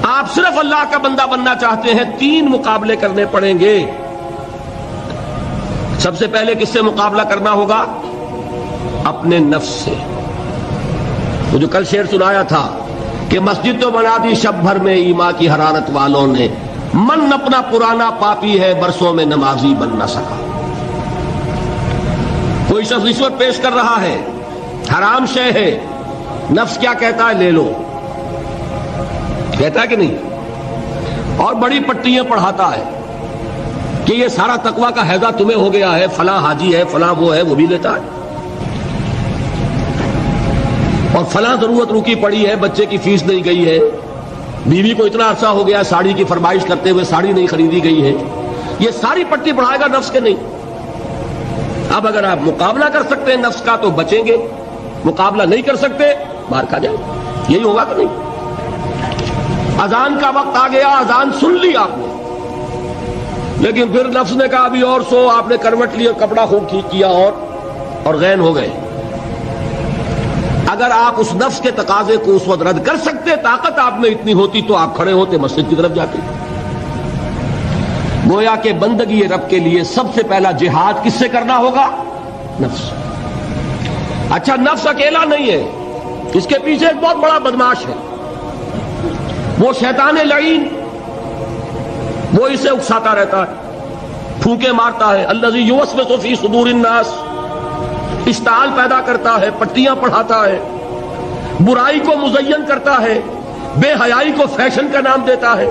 آپ صرف اللہ کا بندہ بننا چاہتے ہیں، 3 مقابلے کرنے پڑیں گے۔ سب سے پہلے کس سے مقابلہ کرنا ہوگا؟ اپنے نفس سے۔ وہ جو کل شعر سنایا تھا کہ مسجد تو بنا دی شب بھر میں ایمان کی حرارت والوں نے، من اپنا پرانا پاپی ہے برسوں میں نمازی بن نہ سکا۔ کوئی شخص رشوت پیش کر رہا ہے، حرام شے ہے، نفس کیا کہتا ہے؟ لے لو، کہتا ہے کہ نہیں؟ اور بڑی پٹیاں پڑھاتا ہے کہ یہ سارا تقویٰ کا حیضہ تمہیں ہو گیا ہے، فلاں حاجی ہے، فلاں وہ ہے، وہ بھی لیتا ہے، اور فلاں ضرورت رکی پڑی ہے، بچے کی فیس نہیں گئی ہے، بیوی کو اتنا عرصہ ہو گیا ساڑی کی فرمائش کرتے ہوئے ساڑی نہیں خریدی گئی ہے، یہ ساری پٹی پڑھائے گا نفس کے نہیں۔ اب اگر آپ مقابلہ کر سکتے ہیں نفس کا تو بچیں گے، مقابلہ نہیں کر سکتے مار کھا جائیں، یہی ہوگا کہ نہیں؟ اذان کا وقت آ گیا، اذان سن لی آپ نے، لیکن پھر نفس نے کہا ابھی اور سو، آپ نے کروٹ لی اور کپڑا خوب ٹھیک کیا اور غین ہو گئے۔ اگر آپ اس نفس کے تقاضے کو اس وقت رد کر سکتے، طاقت آپ میں اتنی ہوتی تو آپ کھڑے ہوتے مسجد کی طرف جاتے۔ گویا کہ بندگی رب کے لیے سب سے پہلا جہاد کس سے کرنا ہوگا؟ نفس۔ اچھا، نفس اکیلا نہیں ہے، اس کے پیچھے ایک بہت بڑا بدماش ہے، وہ شیطان لعین، وہ اسے اکساتا رہتا ہے، پھونکے مارتا ہے، الذی یوسوس فی صدور الناس، اشتعال پیدا کرتا ہے، پٹیاں پڑھاتا ہے، برائی کو مزین کرتا ہے، بے حیائی کو فیشن کا نام دیتا ہے،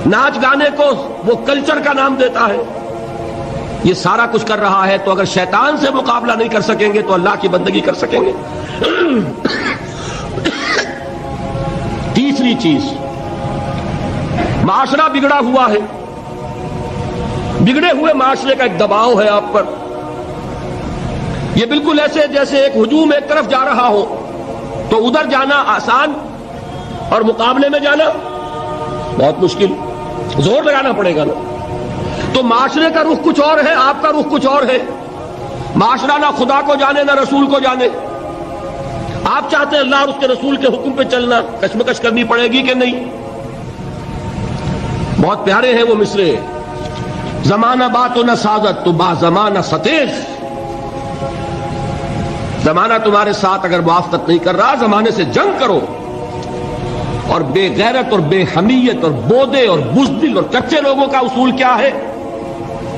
ناچ گانے کو وہ کلچر کا نام دیتا ہے، یہ سارا کچھ کر رہا ہے۔ تو اگر شیطان سے مقابلہ نہیں کر سکیں گے تو اللہ کی بندگی کر سکیں گے؟ تیسری چیز، معاشرہ بگڑا ہوا ہے، بگڑے ہوئے معاشرے کا ایک دباؤ ہے آپ پر، یہ بالکل ایسے جیسے ایک ہجوم ایک طرف جا رہا ہو تو ادھر جانا آسان اور مقابلے میں جانا بہت مشکل، زور لگانا پڑے گا نا۔ تو معاشرے کا رخ کچھ اور ہے، آپ کا رخ کچھ اور ہے، معاشرہ نہ خدا کو جانے نہ رسول کو جانے، آپ چاہتے ہیں اللہ اور اس کے رسول کے حکم پہ چلنا، کشمکش کرنی پڑے گی کہ نہیں؟ بہت پیارے ہیں وہ مصرے، زمانہ بات و نہ سازت تو با زمانہ ستیش، زمانہ تمہارے ساتھ اگر موافقت نہیں کر رہا، زمانے سے جنگ کرو۔ اور بے غیرت اور بے حمیت اور بودے اور بزدل اور کچے لوگوں کا اصول کیا ہے؟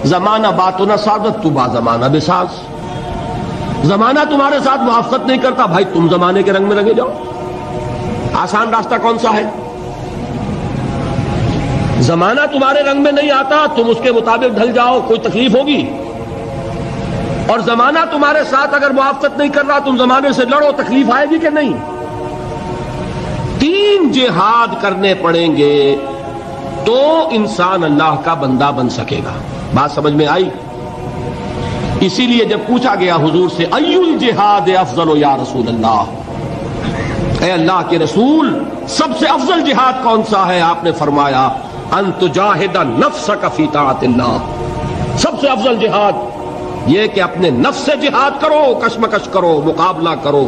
زمانہ بات و نہ سازت تو با زمانہ بساز، زمانہ تمہارے ساتھ موافقت نہیں کرتا، بھائی تم زمانے کے رنگ میں رنگے جاؤ۔ آسان راستہ کون سا ہے؟ زمانہ تمہارے رنگ میں نہیں آتا، تم اس کے مطابق ڈھل جاؤ، کوئی تکلیف ہوگی؟ اور زمانہ تمہارے ساتھ اگر موافقت نہیں کر رہا، تم زمانے سے لڑو، تکلیف آئے گی کہ نہیں؟ 3 جہاد کرنے پڑیں گے تو انسان اللہ کا بندہ بن سکے گا۔ بات سمجھ میں آئی؟ اسی لیے جب پوچھا گیا حضور سے ای الجہاد افضل یا رسول اللہ، اے اللہ کے رسول سب سے افضل جہاد کون سا ہے؟ آپ نے فرمایا ان تجاہد نفسک فی طاعت اللہ، سب سے افضل جہاد یہ کہ اپنے نفس سے جہاد کرو، کشمکش کرو، مقابلہ کرو،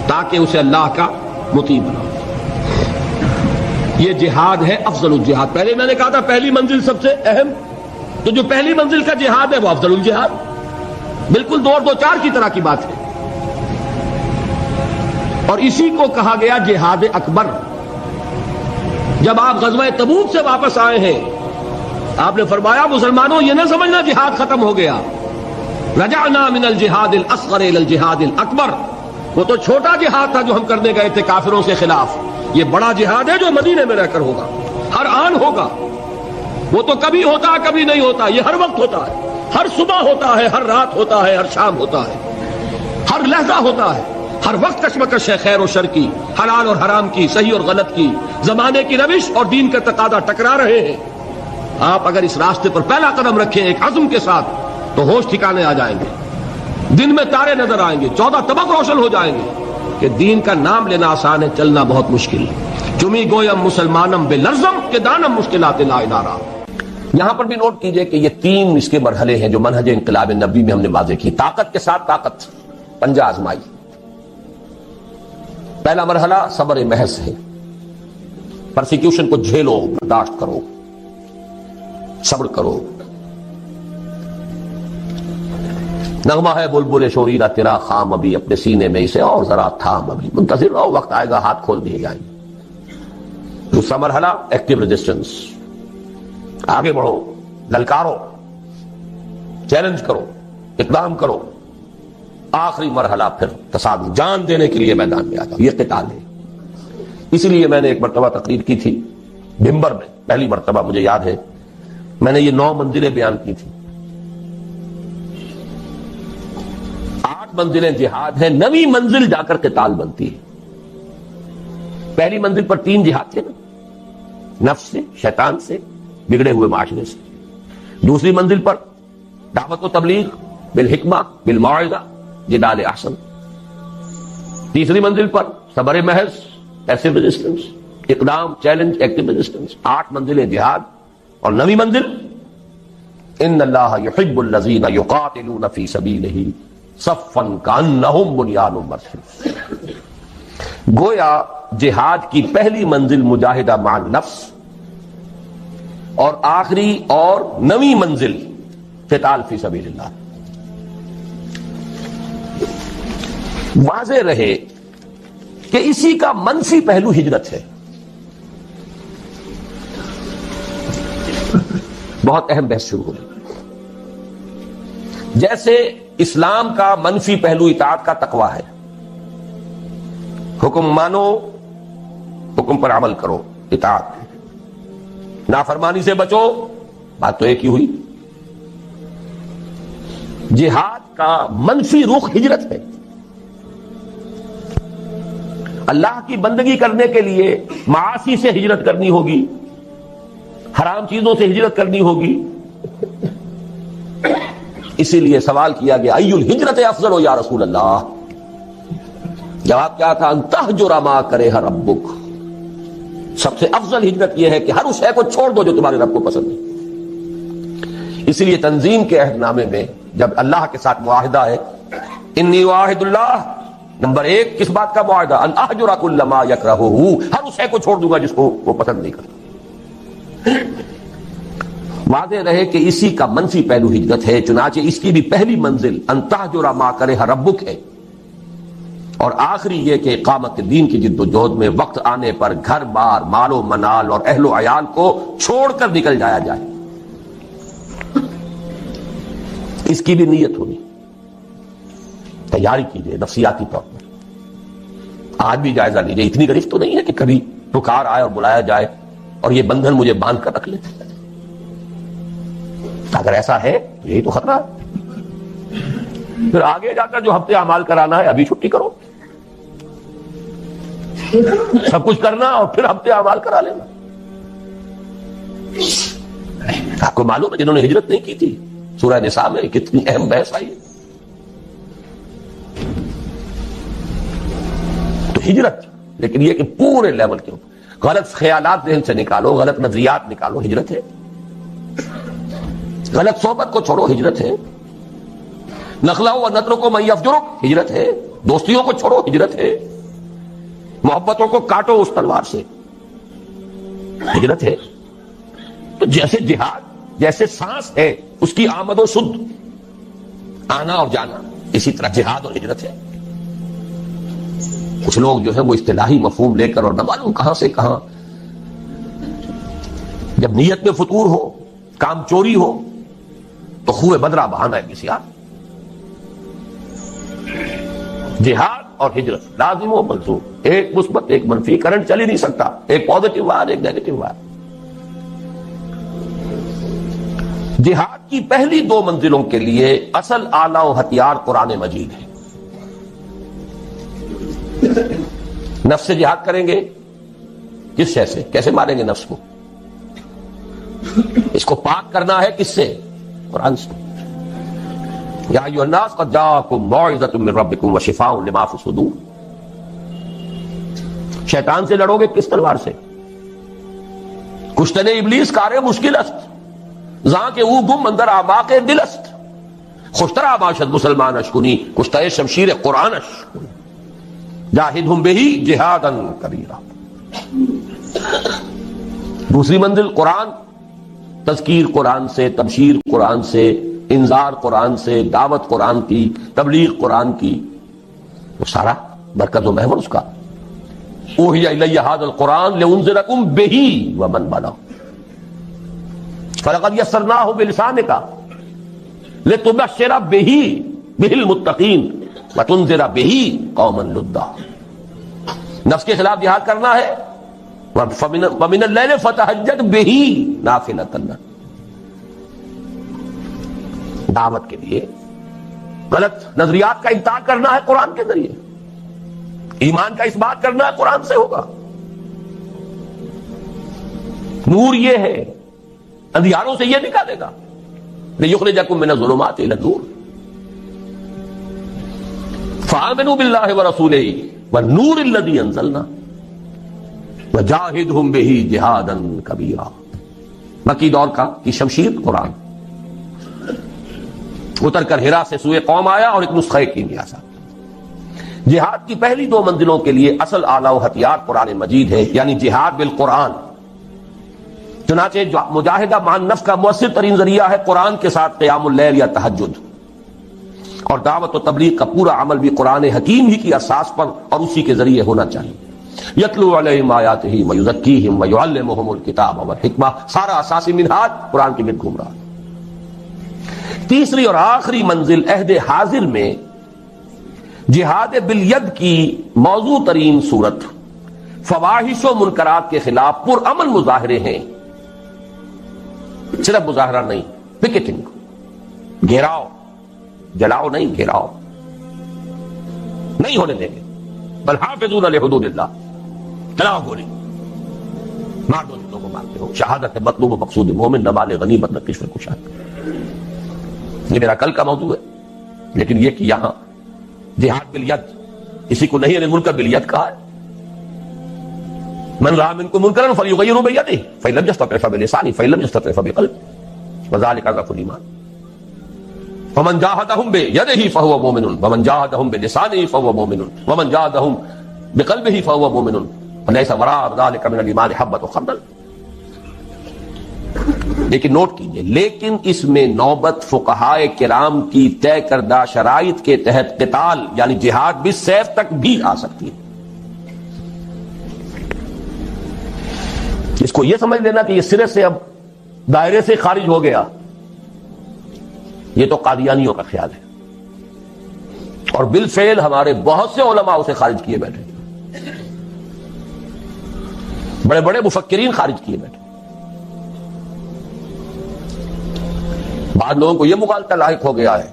تاکہ اسے اللہ کا مطیع بناؤ۔ یہ جہاد ہے افضل الجہاد۔ پہلے میں نے کہا تھا پہلی منزل سب سے اہم، تو جو پہلی منزل کا جہاد ہے وہ افضل الجہاد، بالکل 2 اور 2 4 کی طرح کی بات ہے۔ اور اسی کو کہا گیا جہاد اکبر۔ جب آپ غزوہ تبوک سے واپس آئے ہیں، آپ نے فرمایا مسلمانوں یہ نہ سمجھنا جہاد ختم ہو گیا، رجعنا من الجہاد الاصغر الى الجہاد الاکبر، وہ تو چھوٹا جہاد تھا جو ہم کرنے گئے تھے کافروں کے خلاف، یہ بڑا جہاد ہے جو مدینے میں رہ کر ہوگا، ہر آن ہوگا، وہ تو کبھی ہوتا کبھی نہیں ہوتا، یہ ہر وقت ہوتا ہے، ہر صبح ہوتا ہے، ہر رات ہوتا ہے، ہر شام ہوتا ہے، ہر لحظہ ہوتا ہے، ہر وقت کشمکش ہے، خیر و شر کی، حلال اور حرام کی، صحیح اور غلط کی، زمانے کی روش اور دین کا تقاضا ٹکرا رہے ہیں۔ آپ اگر اس راستے پر پہلا قدم رکھیں ایک عزم کے ساتھ تو ہوش ٹھکانے آ جائیں گے، دن میں تارے نظر آئیں گے، 14 طبق روشن ہو جائیں گے کہ دین کا نام لینا آسان ہے، چلنا بہت مشکل ہے۔ چمی گویم مسلمانم بے لرزم کے دانم مشکلات لا ادارہ۔ یہاں پر بھی نوٹ کیجئے کہ یہ 3 اس کے مرحلے ہیں جو منہج انقلاب نبی میں ہم نے واضح کی۔ طاقت کے ساتھ طاقت، پنجہ آزمائی۔ پہلا مرحلہ صبر محض ہے، پرسیکیوشن کو جھیلو، برداشت کرو، صبر کرو. نغمہ ہے بلبل شوریرہ تیرا خام ابھی، اپنے سینے میں اسے اور ذرا تھام ابھی، منتظر رہو، وقت آئے گا ہاتھ کھول دیے جائیں گے. دوسرا مرحلہ ایکٹیو ریزسٹنس، آگے بڑھو، للکارو، چیلنج کرو، اقدام کرو. آخری مرحلہ پھر تصادم، جان دینے کے لیے میدان میں آ جاؤ. یہ قتال ہے. اسی لیے میں نے ایک مرتبہ تقریر کی تھی ممبر میں، پہلی مرتبہ مجھے یاد ہے، میں نے یہ 9 منزلیں بیان کی تھی. 8 منزلیں جہاد ہیں، 9ویں منزل جا کر قتال بنتی ہے. پہلی منزل پر 3 جہاد تھے نا، نفس سے، شیطان سے، بگڑے ہوئے معاشرے سے. دوسری منزل پر دعوت و تبلیغ بالحکمہ بالموعظہ جدال احسن. تیسری منزل پر صبر محض، ایسے ریزسٹنس، اقدام، چیلنج، ایکٹیو ریزسٹنس. 8 منزلیں جہاد. اور 9ویں منزل ان اللہ یحب الذین یقاتلون فی سبیلہ صفا کانہم بنیان مرصوص. گویا جہاد کی پہلی منزل مجاہدہ مع النفس، اور آخری اور 9ویں منزل قتال فی سبیل اللہ. واضح رہے کہ اسی کا منفی پہلو ہجرت ہے. بہت اہم بحث شروع ہوئی. جیسے اسلام کا منفی پہلو اطاعت کا تقوی ہے، حکم مانو، حکم پر عمل کرو، اطاعت. نافرمانی سے بچو، بات تو ایک ہی ہوئی. جہاد کا منفی رخ ہجرت ہے. اللہ کی بندگی کرنے کے لیے معاصی سے ہجرت کرنی ہوگی، حرام چیزوں سے ہجرت کرنی ہوگی. اسی لیے سوال کیا گیا ای الہجرت افضل ہو یا رسول اللہ. جواب کیا تھا؟ ان تہجر ما کرہ ربک. سب سے افضل ہجرت یہ ہے کہ ہر اس شے کو چھوڑ دو جو تمہارے رب کو پسند ہے. اسی لیے تنظیم کے عہد نامے میں جب اللہ کے ساتھ معاہدہ ہے، انی واحد اللہ، نمبر 1 کس بات کا معاہدہ؟ ان اہجر کل ما یکرہہ، ہر اس شے کو چھوڑ دوں گا جس کو وہ پسند نہیں کرتا. واضح رہے کہ اسی کا منفی پہلو ہجرت ہے. چنانچہ اس کی بھی پہلی منزل ان تہجر ما کرہ ربک ہے، اور آخری یہ کہ اقامت دین کی جد و جہد میں وقت آنے پر گھر بار، مال و منال اور اہل و عیال کو چھوڑ کر نکل جایا جائے. اس کی بھی نیت ہونی، تیاری کیجئے نفسیاتی طور پر. آج بھی جائزہ لیجئے. اتنی گرفت تو نہیں ہے کہ کبھی پکار آئے اور بلایا جائے اور یہ بندھن مجھے باندھ کر رکھ لے. اگر ایسا ہے تو یہی تو خطرہ ہے. پھر آگے جا کر جو ہفتے اعمال کرانا ہے ابھی چھٹی کرو، سب کچھ کرنا اور پھر ہفتے اعمال کرا لینا. آپ کو معلوم ہے جنہوں نے ہجرت نہیں کی تھی، سورہ نساء میں کتنی اہم بحث آئی. تو ہجرت، لیکن یہ کہ پورے لیول کے اوپر غلط خیالات ذہن سے نکالو، غلط نظریات نکالو، ہجرت ہے. غلط صحبت کو چھوڑو، ہجرت ہے. نخلہ و نطر کو من یفجرک، ہجرت ہے. دوستیوں کو چھوڑو، ہجرت ہے. محبتوں کو کاٹو اس تلوار سے، ہجرت ہے. تو جیسے جہاد، جیسے سانس ہے اس کی آمد و شد، آنا اور جانا، اسی طرح جہاد اور ہجرت ہے. کچھ لوگ جو ہے وہ اصطلاحی مفہوم لے کر اور نہ معلوم کہاں سے کہاں، جب نیت میں فتور ہو، کام چوری ہو تو خوہ بدرہ بہانا ہے کسی آپ. جہاد اور ہجرت لازم و ملزوم، ایک مثبت ایک منفی، کرنٹ چل ہی نہیں سکتا. ایک پازیٹو وائر ایک نیگیٹو وائر. جہاد کی پہلی 2 منزلوں کے لیے اصل آلہ و ہتھیار قرآن مجید ہے. نفس سے جہاد کریں گے، کس شے سے؟ کیسے ماریں گے نفس کو؟ اس کو پاک کرنا ہے کس سے؟ قرآن سے. یا ایھا الناس قد جاءکم موعظۃ من ربکم وشفاء لما فی الصدور. شیطان سے لڑو گے کس تلوار سے؟ کشتن ابلیس کار مشکل است، زاں کے او گم اندر اعماق دل است. خوشترا باشد مسلمان اشکنی، کشتہ شمشیر قرآن اش. جاہدہم بہ جہادا کبیرا. دوسری منزل قرآن، تذکیر قرآن سے، تبشیر قرآن سے، انذار قرآن سے، دعوت قرآن کی، تبلیغ قرآن کی، وہ سارا برکت و محور اس کا. اوحی الی ھذا القرآن لانذرکم بہ ومن بلغ فلقد یسرناہ بلسانک لتبشر بہ المتقین وتنذر بہ قوما لدا. نفس کے خلاف جہاد کرنا ہے، ومن اللیل فتہجد بہ نافلۃ لک. دعوت کے لیے غلط نظریات کا انکار کرنا ہے قرآن کے ذریعے، ایمان کا اس بات کرنا ہے قرآن سے ہوگا. نور یہ ہے، اندھیاروں سے یہ نکالے گا. لِيُخْرِجَكُم مِّنَ الظُّلُمَاتِ إِلَى النُّورِ فَآمِنُوا بِاللَّهِ وَرَسُولِهِ وَالنُّورِ الَّذِي أَنزَلْنَا وَجَاهِدْهُمْ بِهِ جِهَادًا كَبِيرًا. مکی دور کی شمشیر قرآن اتر کر ہرا سے سوئے قوم آیا اور ایک نسخہ کیمیا سا. جہاد کی پہلی دو منزلوں کے لیے اصل آلہ و ہتھیار قرآن مجید ہے، یعنی جہاد بالقرآن. چنانچہ مجاہدہ مع النفس کا مؤثر ترین ذریعہ ہے قرآن کے ساتھ قیام اللیل یا تہجد، اور دعوت و تبلیغ کا پورا عمل بھی قرآن حکیم ہی کی اساس پر اور اسی کے ذریعے ہونا چاہیے. یتلو علیہم آیاتہ ویزکیہم ویعلمہم الکتاب والحکمہ، سارا اساسی منہاج قرآن کے گرد گھوم رہا ہے. تیسری اور آخری منزل عہد حاضر میں جہاد بالید کی موضوع ترین صورت فواحش و منکرات کے خلاف پرامن مظاہرے ہیں. صرف مظاہرہ نہیں، پکیٹنگ، گھیراؤ، جلاؤ نہیں، گھیراؤ نہیں ہونے دیں گے. بل حافظون لحدود اللہ، چلاؤ گولی، مار دو جتنوں کو مارتے ہو. شہادت ہے مطلوب و مقصود مومن، نہ مال غنیمت نہ کشور کشاد. یہ میرا کل کا موضوع ہے، لیکن یہ کہ یہاں جہاد بالید، اسی کو نہیں منکر بالید کہا ہے. من رأى منكم منكرا فليغيره بيده فإن لم يستطع فبلسانه فإن لم يستطع فبقلبه وذلك ضعف الإيمان. ومن جاهدهم بيده فهو مؤمن ومن جاهدهم بلسانه فهو مؤمن ومن جاهدهم بقلبه فهو مؤمن وليس وراء ذلك من الإيمان حبة خردل. لیکن نوٹ کیجئے، لیکن اس میں نوبت فقہائے کرام کی طے کردہ شرائط کے تحت قتال یعنی جہاد بالسیف تک بھی آ سکتی ہے. اس کو یہ سمجھ لینا کہ یہ سرے سے اب دائرے سے خارج ہو گیا، یہ تو قادیانیوں کا خیال ہے، اور بالفعل ہمارے بہت سے علماء اسے خارج کیے بیٹھے، بڑے بڑے مفکرین خارج کیے بیٹھے. بعض لوگوں کو یہ مغالطہ لاحق ہو گیا ہے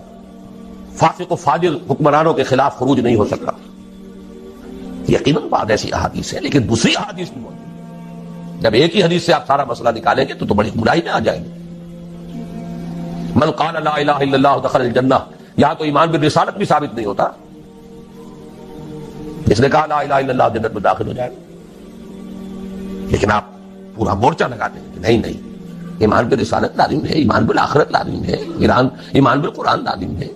فاسق و فاجر حکمرانوں کے خلاف خروج نہیں ہو سکتا. یقیناً بعض ایسی احادیث ہے، لیکن دوسری احادیث بھی موجود ہے. جب ایک ہی حدیث سے آپ سارا مسئلہ نکالیں گے تو بڑی گمراہی میں آ جائیں گے. من قال لا الہ الا اللہ دخل الجنہ، یہاں تو ایمان بالرسالت بھی ثابت نہیں ہوتا. اس نے کہا لا الہ الا اللہ جنت میں داخل ہو جائے گا، لیکن آپ پورا مورچہ لگاتے ہیں کہ نہیں نہیں، ایمان بالرسالت لازم ہے، ایمان بالآخرت لازم ہے، ایمان بالقرآن لازم ہے،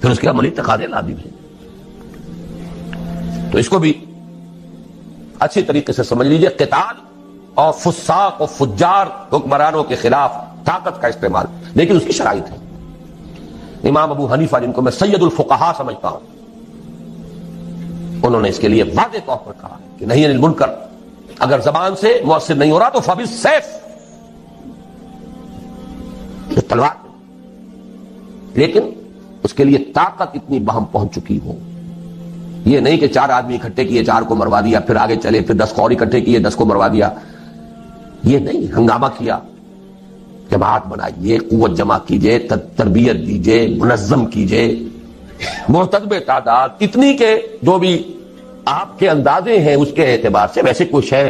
پھر اس کے عملی تقاضے لازم ہیں. تو اس کو بھی اچھی طریقے سے سمجھ لیجئے. قتال اور فساق و فجار حکمرانوں کے خلاف طاقت کا استعمال، لیکن اس کی شرائط ہے. امام ابو حنیفہ جن کو میں سید الفقہاء سمجھتا ہوں، انہوں نے اس کے لیے واضح طور پر کہا کہ نہیں المنکر اگر زبان سے مؤثر نہیں ہو رہا تو فبالسیف، تلوار، لیکن اس کے لیے طاقت اتنی بہم پہنچ چکی ہو. یہ نہیں کہ 4 آدمی اکٹھے کیے 4 کو مروا دیا، پھر آگے چلے، پھر 10 اور اکٹھے کیے 10 کو مروا دیا. یہ نہیں، ہنگامہ کیا، جماعت بنائیے، قوت جمع کیجئے، تربیت دیجئے، منظم کیجئے، محتسب تعداد اتنی کہ جو بھی آپ کے اندازے ہیں اس کے اعتبار سے، ویسے کچھ ہے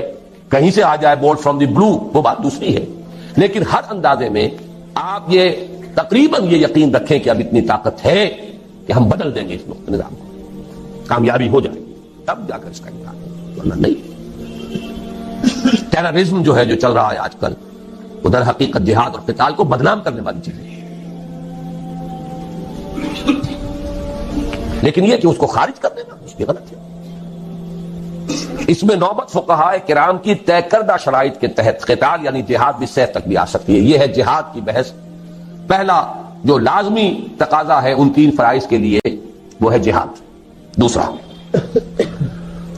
کہیں سے آ جائے بورڈ فرام دی بلو، وہ بات دوسری ہے، لیکن ہر اندازے میں آپ یہ تقریباً یہ یقین رکھیں کہ اب اتنی طاقت ہے کہ ہم بدل دیں گے اس نظام کو، کامیابی ہو جائے تب جا کر اس کا انکار ہے، ورنہ نہیں. ٹیررزم جو ہے جو چل رہا ہے آج کل، ادھر حقیقت جہاد اور قتال کو بدنام کرنے والی چیز ہے. لیکن یہ کہ اس کو خارج کر دینا اس کی غلط ہے. اس میں نوبت فقہائے کرام کی طے کردہ شرائط کے تحت قتال یعنی جہاد بھی سیف تک بھی آ سکتی ہے. یہ ہے جہاد کی بحث. پہلا جو لازمی تقاضا ہے ان 3 فرائض کے لیے وہ ہے جہاد. دوسرا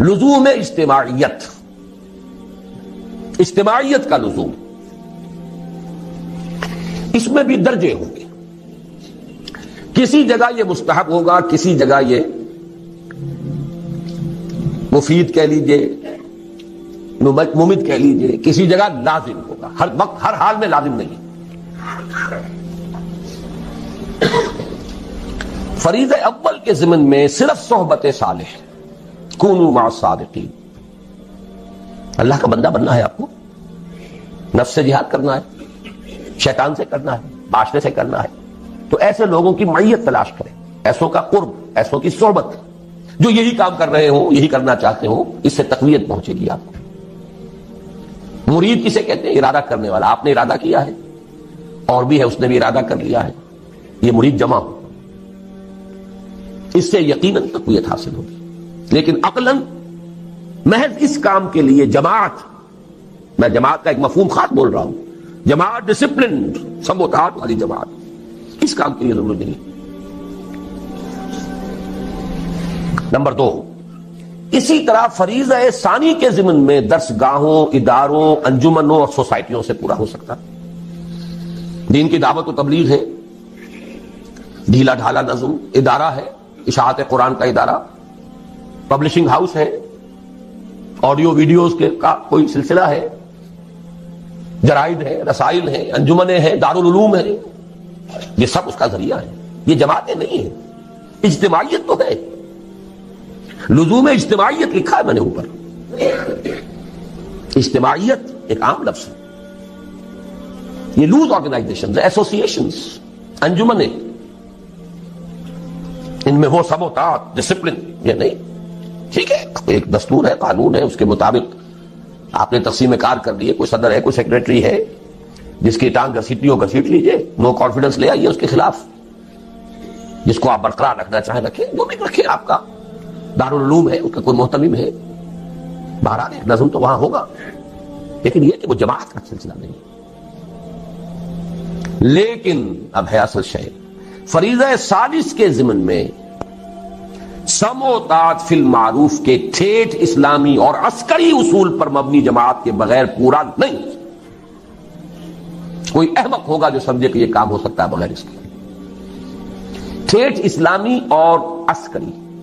لزوم اجتماعیت، اجتماعیت کا لزوم. اس میں بھی درجے ہوں گے. کسی جگہ یہ مستحب ہوگا، کسی جگہ یہ مفید کہہ لیجئے، ممد کہہ لیجئے، کسی جگہ لازم ہوگا. ہر وقت ہر حال میں لازم نہیں. فریضہ اول کے ضمن میں صرف صحبت صالح، کونوا مع الصادقین. اللہ کا بندہ بننا ہے آپ کو، نفس سے جہاد کرنا ہے، شیطان سے کرنا ہے، معاشرے سے کرنا ہے، تو ایسے لوگوں کی معیت تلاش کریں، ایسوں کا قرب، ایسوں کی صحبت جو یہی کام کر رہے ہوں، یہی کرنا چاہتے ہوں. اس سے تقویت پہنچے گی آپ کو. مرید کسے کہتے ہیں؟ ارادہ کرنے والا. آپ نے ارادہ کیا ہے اور بھی ہے، اس نے بھی ارادہ کر لیا ہے، یہ مرید جمع ہو. اس سے یقیناً تقویت حاصل ہوگی. لیکن عقلاً محض اس کام کے لیے جماعت، میں جماعت کا ایک مفہوم خاص بول رہا ہوں، جماعت ڈسپلنڈ سموتات والی جماعت، اس کام کے لیے ضرورت نہیں. نمبر 2، اسی طرح فریضہ ثانی کے ضمن میں درس گاہوں، اداروں، انجمنوں اور سوسائٹیوں سے پورا ہو سکتا. دین کی دعوت و تبلیغ ہے، ڈھیلا ڈھالا نظم ادارہ ہے، اشاعت قرآن کا ادارہ، پبلشنگ ہاؤس ہے، آڈیو ویڈیوز کا کوئی سلسلہ ہے، جرائد ہے، رسائل ہیں، انجمنیں ہیں، دارالعلوم ہے. یہ سب اس کا ذریعہ ہے. یہ جماعتیں نہیں ہیں. اجتماعیت تو ہے. لزوم اجتماعیت لکھا ہے میں نے اوپر. اجتماعیت ایک عام لفظ ہے. یہ لوز آرگنائزیشن، ایسوسیشنز، انجمنیں، ان میں وہ سموتات، ڈسپلن یہ نہیں. ٹھیک ہے، ایک دستور ہے، قانون ہے، اس کے مطابق آپ نے تقسیم کار کر لیے. کوئی صدر ہے، کوئی سیکریٹری ہے، جس کی ٹانگ گھسیٹنی ہو گھسیٹ لیجئے، نو کانفیڈنس لے آئیے اس کے خلاف. جس کو آپ برقرار رکھنا چاہیں رکھیں، وہ بھی رکھیں. آپ کا دارالعلوم ہے، اس کا کوئی محتمم ہے، بہرحال ایک نظم تو وہاں ہوگا. لیکن یہ کہ وہ جماعت کا سلسلہ نہیں. لیکن اب ہے اصل شے، فریضہ ثالث کے ضمن میں سم و طاعت فی المعروف کے ٹھیٹھ اسلامی اور عسکری اصول پر مبنی جماعت کے بغیر پورا نہیں. کوئی احمق ہوگا جو سمجھے کہ یہ کام ہو سکتا ہے بغیر اس کے. ٹھیٹھ اسلامی اور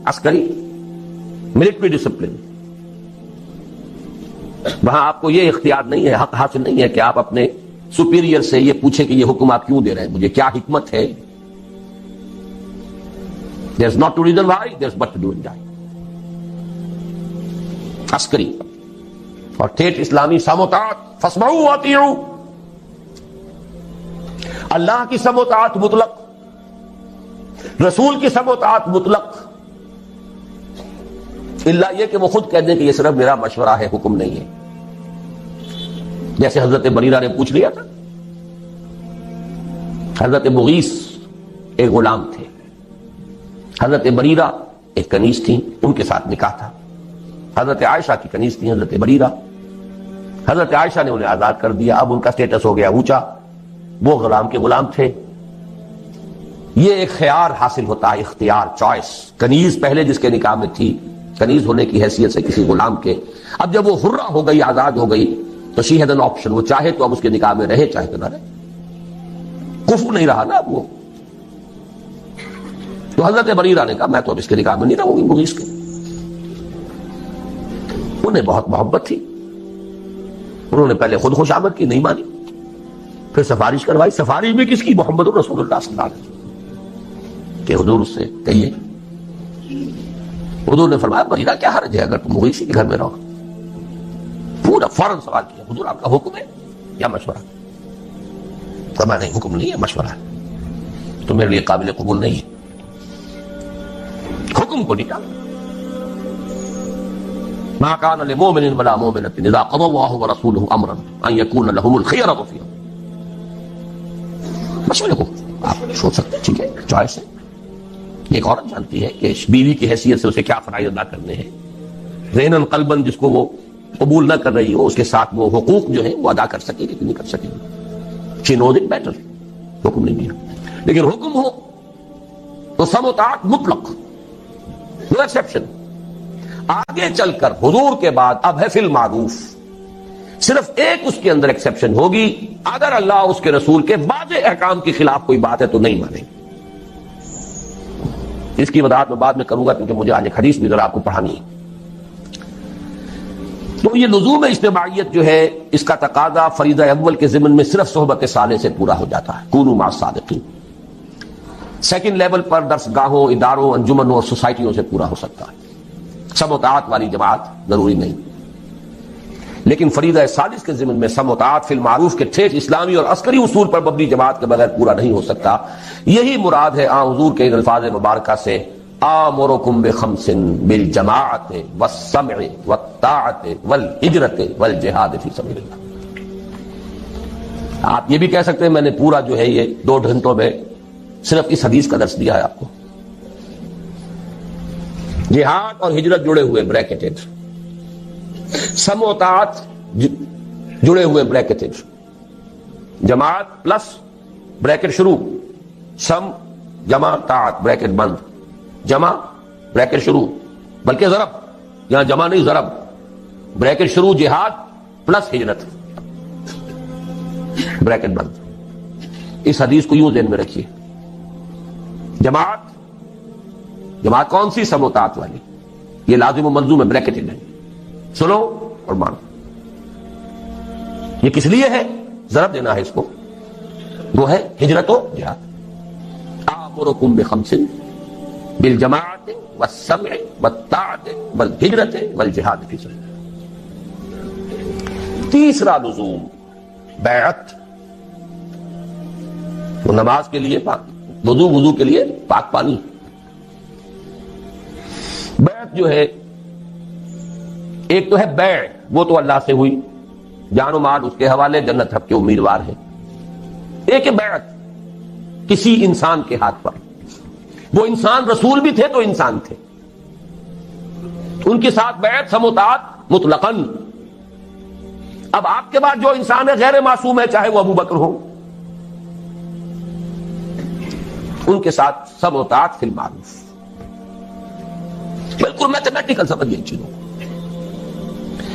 عسکری ملٹری ڈسپلن، وہاں آپ کو یہ اختیار نہیں ہے، حق حاصل نہیں ہے کہ آپ اپنے سپیریئر سے یہ پوچھیں کہ یہ حکم آپ کیوں دے رہے ہیں، مجھے کیا حکمت ہے. There's not to reason why, there's but to do and die. عسکری اور ٹھیٹھ اسلامی سموتات، فاسمعوا واطیعوا. اللہ کی سموتات مطلق، رسول کی سموتات مطلق، اللہ یہ کہ وہ خود کہہ دیں کہ یہ صرف میرا مشورہ ہے، حکم نہیں ہے. جیسے حضرت بریرہ نے پوچھ لیا تھا. حضرت مغیث ایک غلام تھے، حضرت بریرہ ایک کنیز تھی، ان کے ساتھ نکاح تھا. حضرت عائشہ کی کنیز تھی حضرت بریرہ. حضرت عائشہ نے انہیں آزاد کر دیا. اب ان کا سٹیٹس ہو گیا اونچا، وہ غلام کے غلام تھے. یہ ایک خیار حاصل ہوتا ہے، اختیار، چوائس. کنیز پہلے جس کے نکاح میں تھی، کنیز ہونے کی حیثیت سے کسی غلام کے، اب جب وہ حرہ ہو گئی، آزاد ہو گئی، تو شی ہیز این آپشن. وہ چاہے تو اب اس کے نکاح میں رہے، چاہے تو نہ رہے. کفر نہیں رہا نا اب وہ. تو حضرت بریرہ نے کہا میں تو اب اس کے نکاح میں نہیں رہوں گی مغیث کے. انہیں بہت محبت تھی، انہوں نے پہلے خود خوشامد کی، نہیں مانی، پھر سفارش کروائی. سفارش بھی کس کی؟ محمد رسول اللہ صلی اللہ علیہ وسلم کہ حضور اس سے کہیے. حضور نے فرمایا بریرہ کیا حرج ہے اگر تم مغیث کے گھر میں رہو. پورا فوراً سوال کیا، حضور آپ کا حکم ہے یا مشورہ؟ فرمایا نہیں، حکم نہیں ہے، مشورہ ہے، تو میرے لیے قابل قبول نہیں ہے. حکم کو نہیں ڈالا. ما كان لمؤمن ولا مؤمنة اذا قضى الله ورسوله امرا ان يكون لهم الخيرة فيهم. مشورے کو آپ سوچ سکتے ہیں، ٹھیک ہے، چوائس ہے. ایک عورت جانتی ہے کہ بیوی کی حیثیت سے اسے کیا فرائض ادا کرنے ہیں، ذہناً قلباً جس کو وہ قبول نہ کر رہی ہو، اس کے ساتھ وہ حقوق جو ہیں وہ ادا کر سکے گی کہ نہیں کر سکے گی. شی نوز اٹ بیٹر. حکم نہیں دیا، لیکن حکم ہو تو سم و طاعت مطلق، نو ایکسیپشن. آگے چل کر حضور کے بعد اب ہے فی المعروف، صرف ایک اس کے اندر ایکسیپشن ہوگی، اگر اللہ اس کے رسول کے بعض احکام کے خلاف کوئی بات ہے تو نہیں مانیں. اس کی وضاحت میں بعد میں کروں گا کیونکہ مجھے آج ایک حدیث بھی ذرا آپ کو پڑھانی ہے. تو یہ لزوم اجتماعیت جو ہے، اس کا تقاضا فریضہ اول کے ضمن میں صرف صحبت صالح سے پورا ہو جاتا ہے، کونوا مع الصادقین. سیکنڈ لیول پر درس گاہوں، اداروں، انجمنوں اور سوسائٹیوں سے پورا ہو سکتا ہے. سم و طاعت والی جماعت ضروری نہیں. لیکن فریضہ ثالث کے ضمن میں سم و طاعت فی المعروف کے ٹھیک اسلامی اور عسکری اصول پر مبنی جماعت کے بغیر پورا نہیں ہو سکتا. یہی مراد ہے حضور کے الفاظ مبارکہ سے آمرکم بخمس بالجماعت والسمع والطاعت والہجرت والجہاد فی سبیل اللہ. آپ یہ بھی کہہ سکتے ہیں میں نے پورا جو ہے یہ 2 گھنٹوں میں صرف اس حدیث کا درس دیا ہے آپ کو. جہاد اور ہجرت جڑے ہوئے بریکٹڈ، سم و طاعت جڑے ہوئے بریکٹڈ، جماعت پلس بریکٹ شروع، سم جمع طاعت بریکٹ بند، جمع بریکٹ شروع، بلکہ ضرب، یہاں جمع نہیں ضرب، بریکٹ شروع جہاد پلس ہجرت بریکٹ بند. اس حدیث کو یوں ذہن میں رکھیے. جماعت جماعت کون سی؟ سم و طاعت والی. یہ لازم و ملزوم ہے، بریکٹڈ ہے، سنو اور مانو. یہ کس لیے ہے؟ ضرب دینا ہے اس کو. وہ ہے ہجرت و جہاد. آمرکم بخمس بالجماعت والسمع والطاعت والہجرت والجہاد فی سبیل اللہ. تیسرا لزوم بیعت. تو نماز کے لیے وضو کے لیے پاک پانی. بیعت جو ہے، ایک تو ہے بیع، وہ تو اللہ سے ہوئی، جان و مال اس کے حوالے، جنت حق کے امیدوار ہیں. ایک ہے بیعت کسی انسان کے ہاتھ پر. وہ انسان رسول بھی تھے تو انسان تھے، ان کے ساتھ بیعت سم و طاعت مطلقاً. اب آپ کے بعد جو انسان ہے غیر معصوم ہے، چاہے وہ ابو بکر ہو، ان کے ساتھ سم و طاعت فی المعروف. بالکل میتھمیٹیکل سمجھیے ان چیزوں.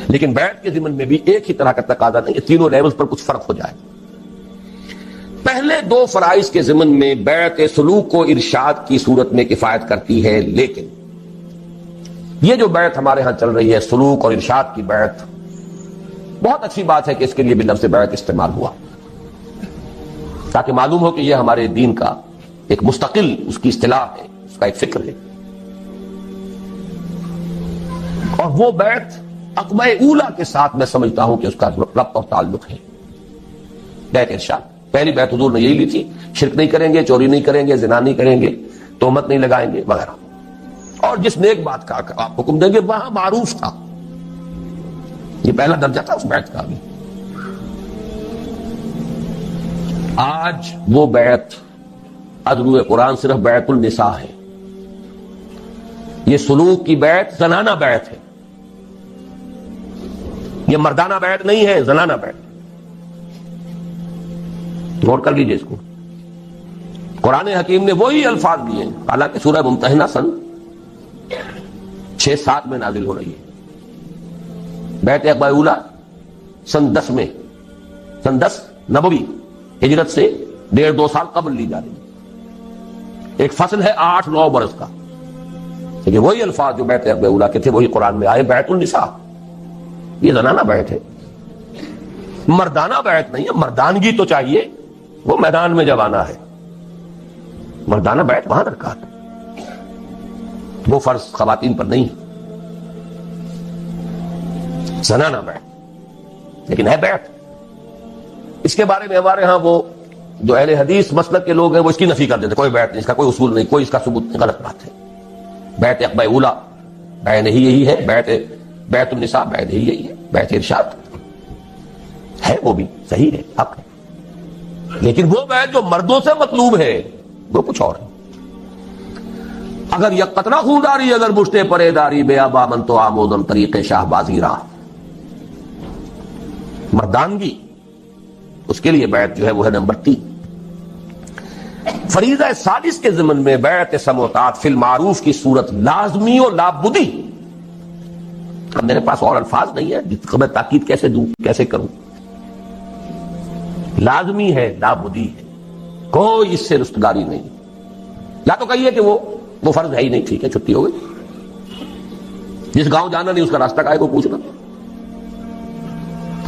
لیکن بیعت کے ضمن میں بھی ایک ہی طرح کا تقاضا نہیں ہے، تینوں لیولز پر کچھ فرق ہو جائے. پہلے 2 فرائض کے ضمن میں بیعت سلوک و ارشاد کی صورت میں کفایت کرتی ہے. لیکن یہ جو بیعت ہمارے ہاں چل رہی ہے، سلوک اور ارشاد کی بیعت، بہت اچھی بات ہے کہ اس کے لیے بھی لفظ بیعت استعمال ہوا، تاکہ معلوم ہو کہ یہ ہمارے دین کا ایک مستقل اس کی اصطلاح ہے، اس کا ایک فکر ہے. اور وہ بیعت عقبہ اولا کے ساتھ میں سمجھتا ہوں کہ اس کا ربط اور تعلق ہے. بیعت ارشاد، پہلی بیعت حضور نے یہی لی تھی، شرک نہیں کریں گے، چوری نہیں کریں گے، زنا نہیں کریں گے، تہمت نہیں لگائیں گے وغیرہ. اور جس نیک بات کا آپ حکم دیں گے وہاں معروف تھا. یہ پہلا درجہ تھا اس بیعت کا. بھی آج وہ بیعت ادروئے قرآن صرف بیعت النساء ہے. یہ سلوک کی بیعت زنانہ بیعت ہے، یہ مردانہ بیعت نہیں ہے، زنانہ بیعت. غور کر لیجیے اس کو. قرآن حکیم نے وہی الفاظ دیے ہیں، حالانکہ سورہ ممتحنہ سن 6-7 میں نازل ہو رہی ہے. بیعت عقبہ اولا سن 10 میں، سن 10 نبوی، ہجرت سے 1.5-2 سال قبل لی جا رہی ہے. ایک فصل ہے 8-9 برس کا. لیکن وہی الفاظ جو بیعت عقبہ اولا کے تھے وہی قرآن میں آئے. بیعت النساء، یہ زنانہ بیعت ہے، مردانہ بیعت نہیں ہے. مردانگی تو چاہیے، وہ میدان میں جب آنا ہے. مردانہ بیعت وہاں درکار، وہ فرض خواتین پر نہیں. زنانہ بیعت لیکن ہے بیعت. اس کے بارے میں ہمارے ہاں وہ جو اہل حدیث مسلک کے لوگ ہیں وہ اس کی نفی کر دیتے، کوئی بیعت نہیں، اس کا کوئی اصول نہیں، کوئی اس کا ثبوت نہیں. غلط بات ہے. بیعت عقبہ اولا بیعت یہی ہے، بیعت النساء بیعت یہی ہے، بیعت ارشاد ہے وہ بھی صحیح ہے، حق ہے. لیکن وہ بیعت جو مردوں سے مطلوب ہے وہ کچھ اور ہے. اگر یک قطرہ خونداری اگر مشتے پرے داری بے آبا من تو آمودم طریق شاہ بازی راہ. مردانگی اس کے لیے بیعت جو ہے وہ ہے نمبر 3. فریضہ سادس کے ضمن میں بیعت سمع و طاعت فی المعروف کی صورت لازمی و لابدی. اب میرے پاس اور الفاظ نہیں ہے جس کو میں تاکید کیسے دوں, کیسے کروں. لازمی ہے, لابدی ہے, کوئی اس سے رستگاری نہیں. یا تو کہیے کہ وہ فرض ہے ہی نہیں, ٹھیک ہے چھٹی ہو گئی. جس گاؤں جانا نہیں اس کا راستہ کائے کو پوچھنا.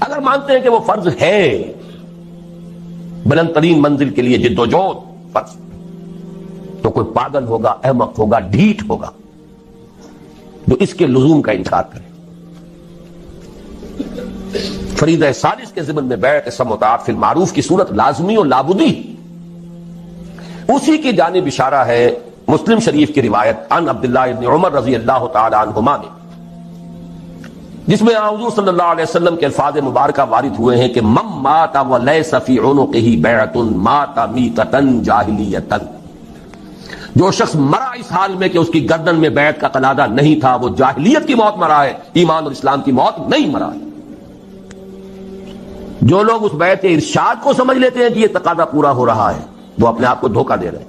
اگر مانتے ہیں کہ وہ فرض ہے, بلند ترین منزل کے لیے جد و جہد فرض, تو کوئی پاگل ہوگا, احمق ہوگا, ڈھیٹ ہوگا جو اس کے لزوم کا انکار کرے. فریضہ سادس کے ضمن میں بیعت سمع و طاعت فی المعروف کی صورت لازمی و لابدی, اسی کی جانب اشارہ ہے مسلم شریف کی روایت عن عبداللہ ابن عمر رضی اللہ تعالی عنہما میں, جس میں حضور صلی اللہ علیہ وسلم کے الفاظ مبارکہ وارد ہوئے ہیں کہ من مات ولیس فی عنقہ بیعۃ مات میتۃ جاہلیۃ. جو شخص مرا اس حال میں کہ اس کی گردن میں بیعت کا قلادہ نہیں تھا, وہ جاہلیت کی موت مرا ہے, ایمان اور اسلام کی موت نہیں مرا ہے. جو لوگ اس بیعت ارشاد کو سمجھ لیتے ہیں کہ یہ تقاضا پورا ہو رہا ہے, وہ اپنے آپ کو دھوکہ دے رہے ہیں.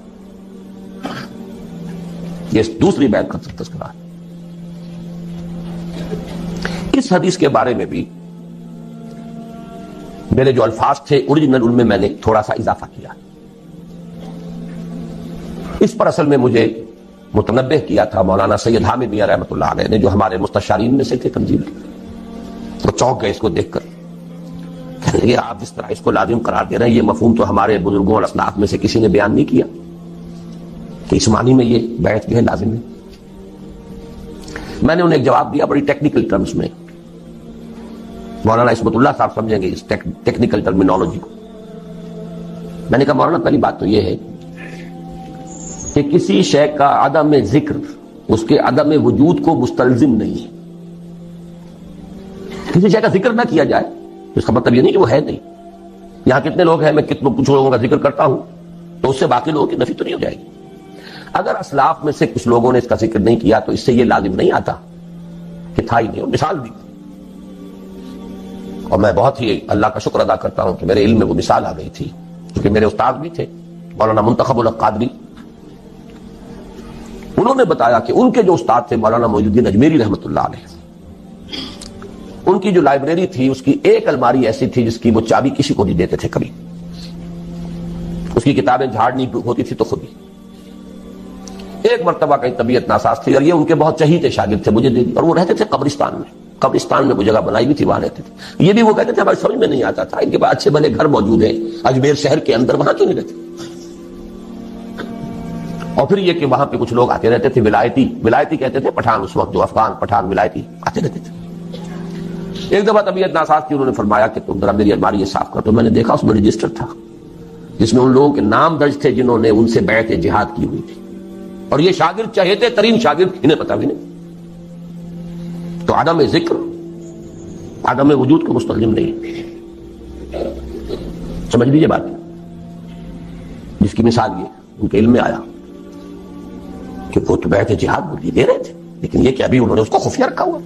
یہ دوسری بیعت کا تذکرہ ہے. اس حدیث کے بارے میں بھی میرے جو الفاظ تھے اوریجنل ان میں میں نے تھوڑا سا اضافہ کیا. اس پر اصل میں مجھے متنبہ کیا تھا مولانا سید حامد میاں رحمۃ اللہ علیہ نے, جو ہمارے مستشارین میں سے تھے تنظیم. وہ چونک گئے اس کو دیکھ کر, کہ آپ جس طرح اس کو لازم قرار دے رہے ہیں, یہ مفہوم تو ہمارے بزرگوں اور اسلاف میں سے کسی نے بیان نہیں کیا کہ اس معنی میں یہ بیعت جو ہے لازم ہے. میں نے انہیں ایک جواب دیا بڑی ٹیکنیکل ٹرمز میں. مولانا عصمت اللہ صاحب سمجھیں گے اس ٹیکنیکل ٹرمینالوجی کو. میں نے کہا مولانا پہلی بات تو یہ ہے کہ کسی شے کا عدم ذکر اس کے عدم وجود کو مستلزم نہیں ہے. کسی شے کا ذکر نہ کیا جائے اس کا مطلب یہ نہیں کہ وہ ہے نہیں. یہاں کتنے لوگ ہیں, میں کچھ لوگوں کا ذکر کرتا ہوں تو اس سے باقی لوگوں کی نفی تو نہیں ہو جائے گی. اگر اسلاف میں سے کچھ لوگوں نے اس کا ذکر نہیں کیا تو اس سے یہ لازم نہیں آتا کہ تھا ہی نہیں. مثال دی, اور میں بہت ہی اللہ کا شکر ادا کرتا ہوں کہ میرے علم میں وہ مثال آ گئی تھی, کیونکہ میرے استاد بھی تھے مولانا منتخب القادری. انہوں نے بتایا کہ ان کے جو استاد تھے مولانا معین الدین اجمیری رحمۃ اللہ علیہ, ان کی جو لائبریری تھی اس کی ایک الماری ایسی تھی جس کی وہ چابی کسی کو نہیں دیتے تھے کبھی. اس کی کتابیں جھاڑنی ہوتی تھی تو خود ہی. ایک مرتبہ کہیں طبیعت ناساز تھی اور یہ ان کے بہت چہیتے شاگرد تھے, مجھے دے دی, اور وہ رہتے تھے قبرستان میں. قبرستان میں وہ جگہ بنائی بھی تھی, وہاں رہتے تھے. یہ بھی وہ کہتے تھے ہماری سمجھ میں نہیں آتا تھا, ان کے پاس اچھے بھلے گھر موجود ہیں اجمیر شہر کے اندر, وہاں کیوں نہیں رہتے. اور پھر یہ کہ وہاں پہ کچھ لوگ آتے رہتے تھے ولایتی کہتے تھے, پٹھان اس وقت جو افغان پٹھان ولایتی آتے رہتے تھے. ایک دفعہ طبیعت ناساز تھی, انہوں نے فرمایا کہ تم ذرا میری الماری صاف کر. تو میں نے دیکھا اس میں رجسٹر تھا جس میں ان لوگوں کے نام درج تھے جنہوں نے ان سے بیعت جہاد کی ہوئی تھی, اور یہ شاگرد چہیتے ترین شاگرد, انہیں پتا بھی نہیں. تو عدم ذکر عدم وجود کو مستلزم نہیں. سمجھ لیجیے بات, جس کی مثال یہ ان کے علم میں آیا کہ وہ تو بیعت جہاد وہ دے رہے تھے, لیکن یہ کہ ابھی انہوں نے اس کو خفیہ رکھا ہوا.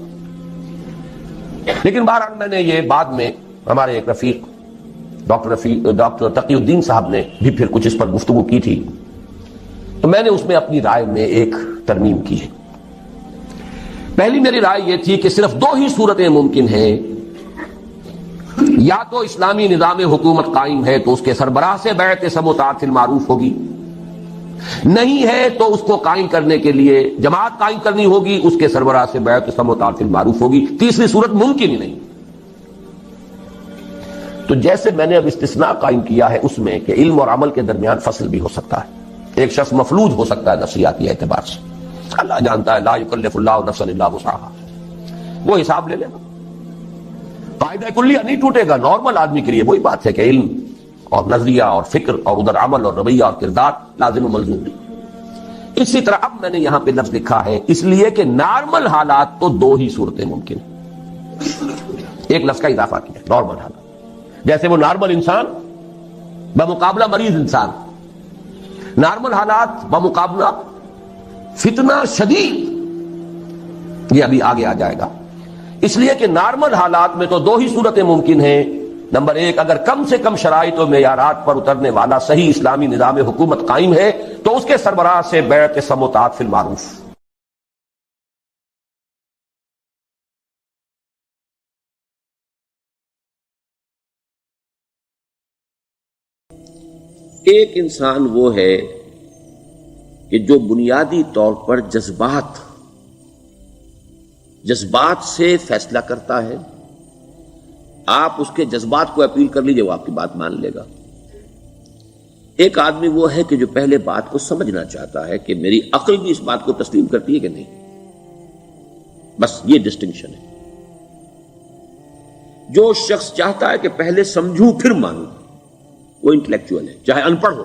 لیکن بہرحال میں نے یہ بعد میں ہمارے ایک رفیق ڈاکٹر تقی الدین صاحب نے بھی پھر کچھ اس پر گفتگو کی تھی, تو میں نے اس میں اپنی رائے میں ایک ترمیم کی ہے. پہلی میری رائے یہ تھی کہ صرف 2 ہی صورتیں ممکن ہیں, یا تو اسلامی نظام حکومت قائم ہے تو اس کے سربراہ سے بیعت سمع و طاعت فی المعروف ہوگی, نہیں ہے تو اس کو قائم کرنے کے لیے جماعت قائم کرنی ہوگی, اس کے سربراہ سے بیعت سمع و طاعت فی المعروف ہوگی. تیسری صورت ممکن ہی نہیں. تو جیسے میں نے اب استثناء قائم کیا ہے اس میں کہ علم اور عمل کے درمیان فصل بھی ہو سکتا ہے, ایک شخص مفلوج ہو سکتا ہے نفسیاتی اعتبار سے, اللہ جانتا ہے لا یکلف اللہ نفسا الا وسعها, وہ حساب لے لینا. قاعدہ کلیہ نہیں ٹوٹے گا نارمل آدمی کے لیے. وہی بات ہے کہ علم اور نظریہ اور فکر اور ادھر عمل اور رویہ اور کردار لازم و ملزوم نہیں. اسی طرح اب میں نے یہاں پہ لفظ لکھا ہے اس لیے کہ نارمل حالات تو 2 ہی صورتیں ممکن ہیں. ایک لفظ کا اضافہ کیا, نارمل حالات, جیسے وہ نارمل انسان بمقابلہ مریض انسان, نارمل حالات بمقابلہ فتنہ شدید، یہ ابھی آگے آ جائے گا۔ اس لیے کہ نارمل حالات میں تو دو ہی صورتیں ممکن ہیں۔ نمبر ایک، اگر کم سے کم شرائط و معیارات پر اترنے والا صحیح اسلامی نظام حکومت قائم ہے تو اس کے سربراہ سے بیعت سم و طاعت فی المعروف۔ ایک انسان وہ ہے کہ جو بنیادی طور پر جذبات سے فیصلہ کرتا ہے۔ آپ اس کے جذبات کو اپیل کر لیجئے، وہ آپ کی بات مان لے گا۔ ایک آدمی وہ ہے کہ جو پہلے بات کو سمجھنا چاہتا ہے کہ میری عقل بھی اس بات کو تسلیم کرتی ہے کہ نہیں، بس یہ ڈسٹنکشن ہے۔ جو شخص چاہتا ہے کہ پہلے سمجھوں پھر مانوں، وہ انٹلیکچوئل ہے، چاہے ان پڑھ ہو۔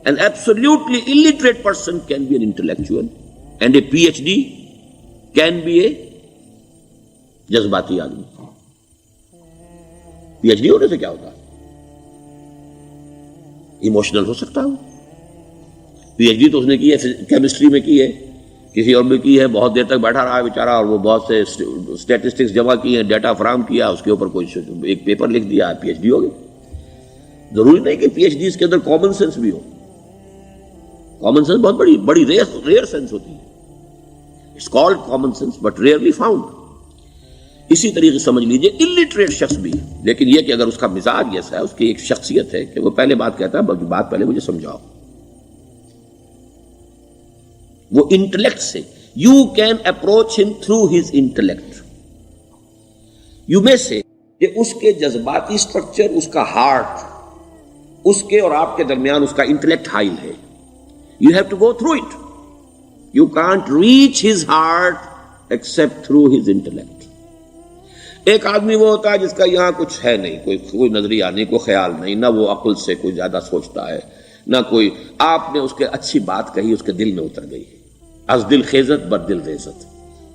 An absolutely illiterate person can be an intellectual and a PhD can be a جذباتی آدمی۔ پی ایچ ڈی ہونے سے کیا ہوتا ہے؟ ایموشنل ہو سکتا ہوں۔ پی ایچ ڈی تو اس نے کی ہے کیمسٹری میں کی ہے، کسی اور میں کی ہے، بہت دیر تک بیٹھا رہا ہے بیچارہ، اور وہ بہت سے اسٹیٹسٹکس جمع کی ہیں، ڈیٹا فراہم کیا، اس کے اوپر کوئی ایک پیپر لکھ دیا، پی ایچ ڈی ہو گئی۔ ضروری نہیں کہ پی ایچ ڈی کے اندر کامن سینس بھی ہو۔ کامن سینس بہت بڑی ریئر سینس ہوتی ہے۔ It's called common sense but rarely found. اسی طریقے سمجھ لیجئے الٹریٹ شخص بھی، لیکن یہ کہ اگر اس کا مزاج ایسا ہے، اس کی ایک شخصیت ہے کہ وہ پہلے بات کہتا ہے، بلکہ بات پہلے مجھے سمجھاؤ۔ وہ انٹلیکٹ سے یو کین اپروچ ہم تھرو ہز انٹلیکٹ۔ یو میں سے کہ اس کے جذباتی سٹرکچر، اس کا ہارٹ، اس کے اور آپ کے درمیان اس کا انٹلیکٹ حائل ہے۔ You have to go through it. You can't reach his heart except through his intellect. ایک آدمی وہ ہوتا ہے جس کا یہاں کچھ ہے نہیں، کوئی نظریہ نہیں، کوئی خیال نہیں، نہ وہ عقل سے کوئی زیادہ سوچتا ہے، نہ کوئی، آپ نے اس کے اچھی بات کہی، اس کے دل میں اتر گئی۔ از دل خیزت بر دل ریزت۔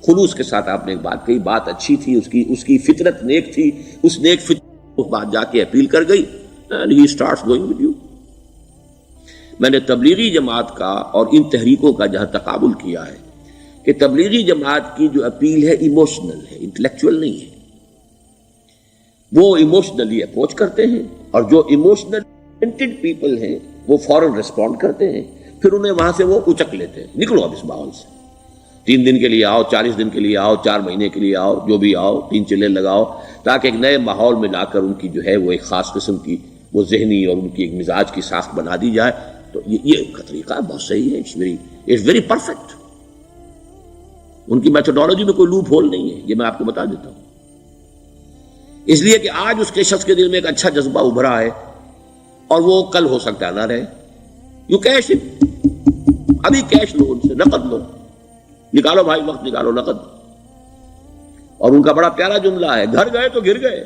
خلوص کے ساتھ آپ نے ایک بات کہی، بات اچھی تھی، اس کی فطرت نیک تھی، اس نیک فطرت اس بات جا کے اپیل کر گئی، and he starts going with you۔ میں نے تبلیغی جماعت کا اور ان تحریکوں کا جہاں تقابل کیا ہے کہ تبلیغی جماعت کی جو اپیل ہے ایموشنل ہے، انٹلیکچوئل نہیں ہے۔ وہ ایموشنلی اپروچ کرتے ہیں، اور جو ایموشنل پیپل ہیں وہ فوراً ریسپونڈ کرتے ہیں، پھر انہیں وہاں سے وہ اچک لیتے ہیں، نکلو اب اس ماحول سے، 3 دن کے لیے آؤ، 40 دن کے لیے آؤ، 4 مہینے کے لیے آؤ، جو بھی آؤ، 3 چلے لگاؤ، تاکہ ایک نئے ماحول میں لا کر ان کی جو ہے وہ ایک خاص قسم کی وہ ذہنی اور ان کی ایک مزاج کی ساخت بنا دی جائے۔ تو یہ ان کا طریقہ بہت صحیح ہے، اٹس ویری پرفیکٹ۔ ان کی میتھڈالوجی میں کوئی لوپ ہول نہیں ہے، یہ میں آپ کو بتا دیتا ہوں۔ اس لیے کہ آج اس کے شخص کے دل میں ایک اچھا جذبہ ابھرا ہے، اور وہ کل ہو سکتا ہے نہ رہے۔ یو کیش، ابھی کیش لو، ان سے نقد لو، نکالو بھائی، وقت نکالو، نقد۔ اور ان کا بڑا پیارا جملہ ہے، گھر گئے تو گر گئے۔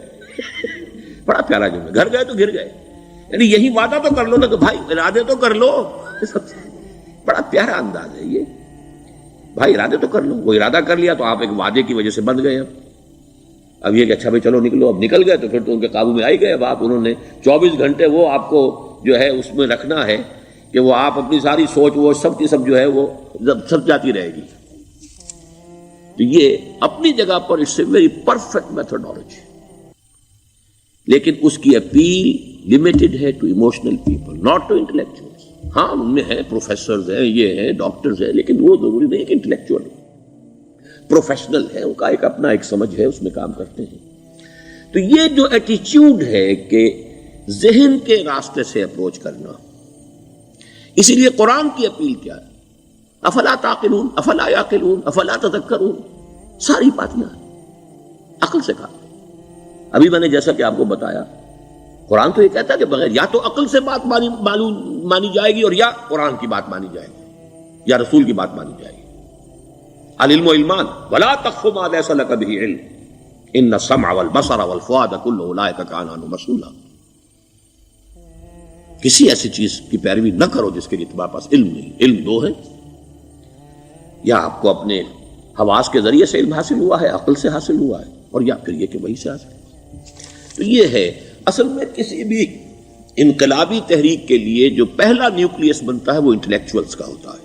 بڑا پیارا جملہ، گھر گئے تو گر گئے، یعنی یہی وعدہ تو کر لو نا کہ بھائی ارادے تو کر لو۔ بڑا پیارا انداز ہے یہ، بھائی ارادے تو کر لو۔ وہ ارادہ کر لیا تو آپ ایک وعدے کی وجہ سے بند گئے۔ اب یہ کہ اچھا بھائی چلو نکلو، اب نکل گئے تو پھر تو ان کے قابو میں آئی گئے۔ اب آپ، انہوں نے 24 گھنٹے وہ آپ کو جو ہے اس میں رکھنا ہے کہ وہ آپ اپنی ساری سوچ وہ سب کی سب جو ہے وہ سب جاتی رہے گی۔ تو یہ اپنی جگہ پر it's a very perfect methodology, لیکن اس کی اپیل لمیٹڈ ہے to emotional people, not to intellectuals. ہاں ان میں ہیں پروفیسرز ہیں، یہ ہیں ڈاکٹرز ہیں، لیکن وہ ضروری نہیں کہ انٹلیکچوئل پروفیشنل ہے، ان کا ایک اپنا ایک سمجھ ہے، اس میں کام کرتے ہیں۔ تو یہ جو ایٹیچیوڈ ہے کہ ذہن کے راستے سے اپروچ کرنا، اسی لیے قرآن کی اپیل کیا ہے؟ افلا تعقلون، افلا یعقلون، افلا تذکرون، ساری باتیں عقل سے کہا۔ ابھی میں نے جیسا کہ آپ کو بتایا، قرآن تو یہ کہتا ہے کہ بغیر یا تو عقل سے بات مانی جائے گی، اور یا قرآن کی بات مانی جائے گی، یا رسول کی بات مانی جائے گی۔ العلم علمان ولا تخف ما ليس لك به علم ان السمع والبصر والفؤاد كل اولئك كان عنه مسؤولا۔ کسی ایسی چیز کی پیروی نہ کرو جس کے لیے تمہارے پاس علم نہیں۔ علم دو ہے، یا آپ کو اپنے حواس کے ذریعے سے علم حاصل ہوا ہے، عقل سے حاصل ہوا ہے، اور یا پھر یہ کہ وہی سے حاصل ہے۔ تو یہ ہے اصل میں کسی بھی انقلابی تحریک کے لیے جو پہلا نیوکلیس بنتا ہے وہ انٹلیکچوئلز کا ہوتا ہے۔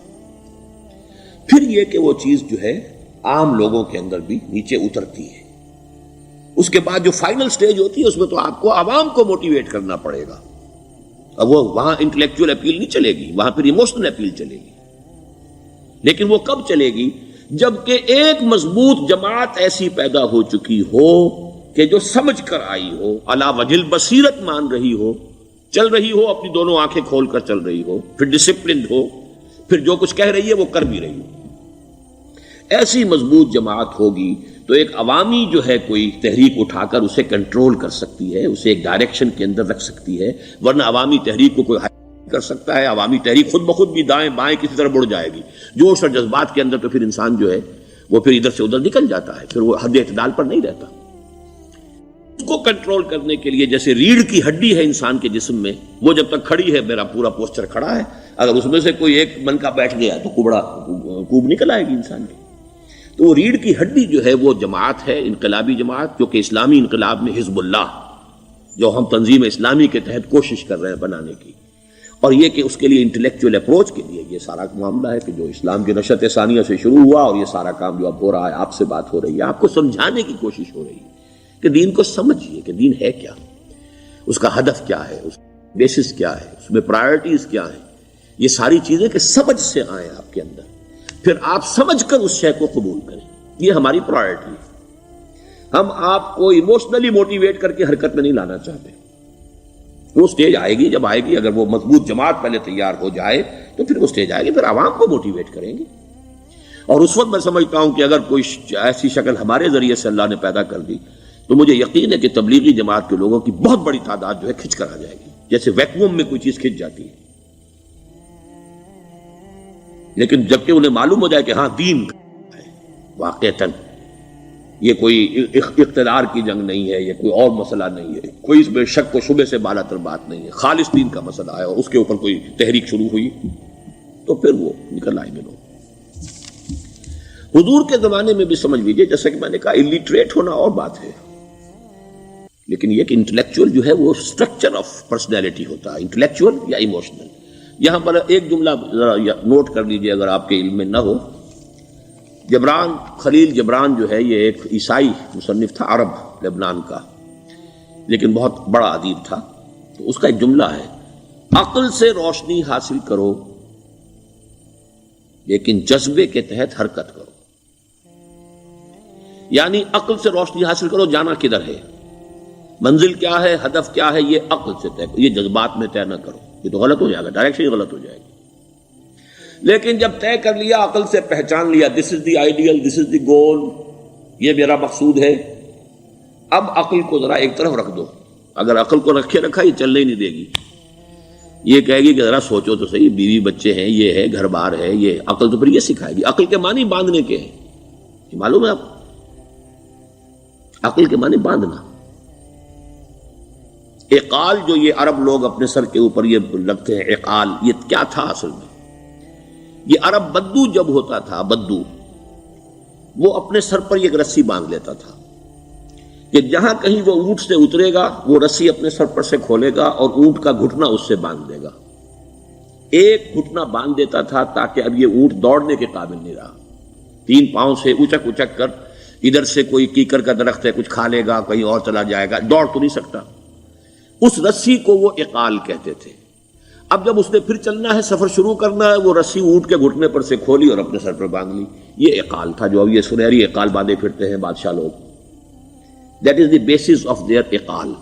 پھر یہ کہ وہ چیز جو ہے عام لوگوں کے اندر بھی نیچے اترتی ہے. اس کے بعد جو فائنل سٹیج ہوتی ہے اس میں تو آپ کو عوام کو موٹیویٹ کرنا پڑے گا. اب وہ وہاں انٹلیکچوئل اپیل نہیں چلے گی، وہاں پھر ایموشنل اپیل چلے گی. لیکن وہ کب چلے گی؟ جبکہ ایک مضبوط جماعت ایسی پیدا ہو چکی ہو کہ جو سمجھ کر آئی ہو، علی وجہ البصیرت مان رہی ہو، چل رہی ہو، اپنی دونوں آنکھیں کھول کر چل رہی ہو، پھر ڈسپلنڈ ہو، پھر جو کچھ کہہ رہی ہے وہ کر بھی رہی ہو. ایسی مضبوط جماعت ہوگی تو ایک عوامی جو ہے کوئی تحریک اٹھا کر اسے کنٹرول کر سکتی ہے، اسے ایک ڈائریکشن کے اندر رکھ سکتی ہے. ورنہ عوامی تحریک کو کوئی کر سکتا ہے؟ عوامی تحریک خود بخود بھی دائیں بائیں کسی طرف بڑھ جائے گی. جوش اور جذبات کے اندر تو پھر انسان جو ہے وہ پھر ادھر سے ادھر نکل جاتا ہے، پھر وہ حد اعتدال پر نہیں رہتا. اس کو کنٹرول کرنے کے لیے جیسے ریڑھ کی ہڈی ہے انسان کے جسم میں، وہ جب تک کھڑی ہے میرا پورا پوسچر کھڑا ہے، اگر اس میں سے کوئی ایک من کا بیٹھ گیا تو کوب نکل آئے گی انسان کی. تو وہ ریڑھ کی ہڈی جو ہے وہ جماعت ہے، انقلابی جماعت، جو کہ اسلامی انقلاب میں حزب اللہ جو ہم تنظیم اسلامی کے تحت کوشش کر رہے ہیں بنانے کی. اور یہ کہ اس کے لیے انٹلیکچوئل اپروچ کے لیے یہ سارا معاملہ ہے کہ جو اسلام کی نشأت ثانیہ سے شروع ہوا اور یہ سارا کام جو اب ہو رہا ہے، آپ سے بات ہو رہی ہے، آپ کو سمجھانے کی کوشش ہو رہی ہے کہ دین کو سمجھیے کہ دین ہے کیا، اس کا ہدف کیا ہے، اس کا بیسس کیا ہے، اس میں پرائرٹیز کیا ہیں. یہ ساری چیزیں کہ سمجھ سے آئیں آپ کے اندر، پھر آپ سمجھ کر اس شے کو قبول کریں. یہ ہماری پرائرٹی ہے. ہم آپ کو ایموشنلی موٹیویٹ کر کے حرکت میں نہیں لانا چاہتے. وہ سٹیج آئے گی، جب آئے گی، اگر وہ مضبوط جماعت پہلے تیار ہو جائے تو پھر وہ سٹیج آئے گی، پھر عوام کو موٹیویٹ کریں گے. اور اس وقت میں سمجھتا ہوں کہ اگر کوئی ایسی شکل ہمارے ذریعے سے اللہ نے پیدا کر دی تو مجھے یقین ہے کہ تبلیغی جماعت کے لوگوں کی بہت بڑی تعداد جو ہے کھنچ کر آ جائے گی، جیسے ویکیوم میں کوئی چیز کھنچ جاتی ہے. لیکن جبکہ انہیں معلوم ہو جائے کہ ہاں دین ہے واقعتاً، یہ کوئی اقتدار کی جنگ نہیں ہے، یہ کوئی اور مسئلہ نہیں ہے، کوئی اس میں شک و شبے سے بالا تر بات نہیں ہے، خالص دین کا مسئلہ ہے، اور اس کے اوپر کوئی تحریک شروع ہوئی تو پھر وہ نکل آئیں گے لوگ. حضور کے زمانے میں بھی سمجھ لیجیے، جیسا کہ میں نے کہا الٹریٹ ہونا اور بات ہے، لیکن یہ کہ انٹلیکچوئل جو ہے وہ اسٹرکچر آف پرسنالٹی ہوتا ہے، انٹلیکچوئل یا ایموشنل. یہاں پر ایک جملہ نوٹ کر لیجئے اگر آپ کے علم میں نہ ہو. جبران، خلیل جبران جو ہے یہ ایک عیسائی مصنف تھا عرب لبنان کا، لیکن بہت بڑا ادیب تھا. تو اس کا ایک جملہ ہے، عقل سے روشنی حاصل کرو لیکن جذبے کے تحت حرکت کرو. یعنی عقل سے روشنی حاصل کرو، جانا کدھر ہے، منزل کیا ہے، ہدف کیا ہے، یہ عقل سے طے کرو، یہ جذبات میں طے نہ کرو، یہ تو غلط ہو جائے گا، ڈائریکشن ہی غلط ہو جائے گی. لیکن جب طے کر لیا، عقل سے پہچان لیا، دس از دی آئیڈیل، دس از دی گول، یہ میرا مقصود ہے، اب عقل کو ذرا ایک طرف رکھ دو. اگر عقل کو رکھے رکھا یہ چلنے ہی نہیں دے گی، یہ کہے گی کہ ذرا سوچو تو صحیح، بیوی بچے ہیں، یہ ہے، گھر بار ہے، یہ عقل تو پھر یہ سکھائے گی. عقل کے معنی باندھنے کے ہیں، یہ معلوم ہے آپ، عقل کے معنی باندھنا. اقال جو یہ عرب لوگ اپنے سر کے اوپر یہ لگتے ہیں، اقال، یہ کیا تھا اصل میں؟ یہ عرب بدو جب ہوتا تھا، بدو وہ اپنے سر پر ایک رسی باندھ لیتا تھا کہ جہاں کہیں وہ اونٹ سے اترے گا وہ رسی اپنے سر پر سے کھولے گا اور اونٹ کا گھٹنا اس سے باندھ دے گا. ایک گھٹنا باندھ دیتا تھا تاکہ اب یہ اونٹ دوڑنے کے قابل نہیں رہا، 3 پاؤں سے اچک اچک کر، ادھر سے کوئی کیکر کا درخت ہے کچھ کھا لے گا، کہیں اور چلا جائے گا، دوڑ تو نہیں سکتا. اس رسی کو وہ اقال کہتے تھے. اب جب اس نے پھر چلنا ہے، سفر شروع کرنا ہے، وہ رسی اونٹ کے گھٹنے پر سے کھولی اور اپنے سر پر باندھ لی. یہ اقال تھا جو اب یہ سنہری اقال باندھے پھرتے ہیں بادشاہ لوگ. That is the basis of their اقال.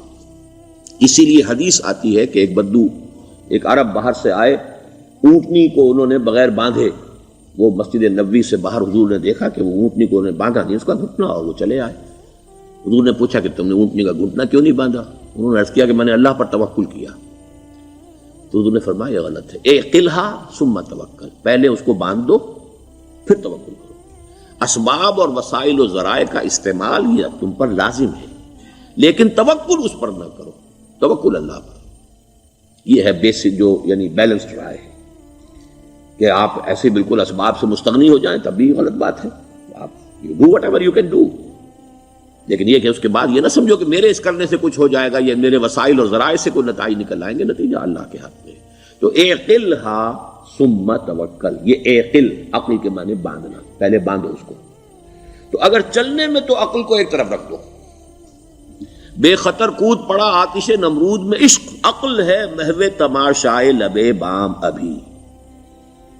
اسی لیے حدیث آتی ہے کہ ایک بدو، ایک عرب باہر سے آئے، اونٹنی کو انہوں نے بغیر باندھے، وہ مسجد نبوی سے باہر حضور نے دیکھا کہ وہ اونٹنی کو انہوں نے باندھا نہیں، اس کا گھٹنا، اور وہ چلے آئے. حضور نے پوچھا کہ تم نے اونٹنی کا گھٹنا کیوں نہیں باندھا؟ انہوں نے عرض کیا کہ میں نے اللہ پر توکل کیا. تو حضور نے فرمایا یہ غلط ہے، اعقلھا ثم توکل، پہلے اس کو باندھ دو پھر توکل کرو. اسباب اور وسائل و ذرائع کا استعمال یہ تم پر لازم ہے، لیکن توکل اس پر نہ کرو، توکل اللہ پر. یہ ہے بیسک جو یعنی بیلنسڈ رائے ہے کہ آپ ایسے بالکل اسباب سے مستغنی ہو جائیں تب بھی غلط بات ہے. آپ you do what ever you can do, لیکن یہ کہ اس کے بعد یہ نہ سمجھو کہ میرے اس کرنے سے کچھ ہو جائے گا، یہ میرے وسائل اور ذرائع سے کوئی نتائج نکل آئیں گے، نتیجہ اللہ کے ہاتھ میں. تو اعقلھا ثم توکل، یہ اعقل عقل کے معنی باندھنا، پہلے باندھو اس کو. تو اگر چلنے میں تو عقل کو ایک طرف رکھ دو. بے خطر کود پڑا آتش نمرود میں عشق، عقل ہے محو تماشائے لبے بام ابھی.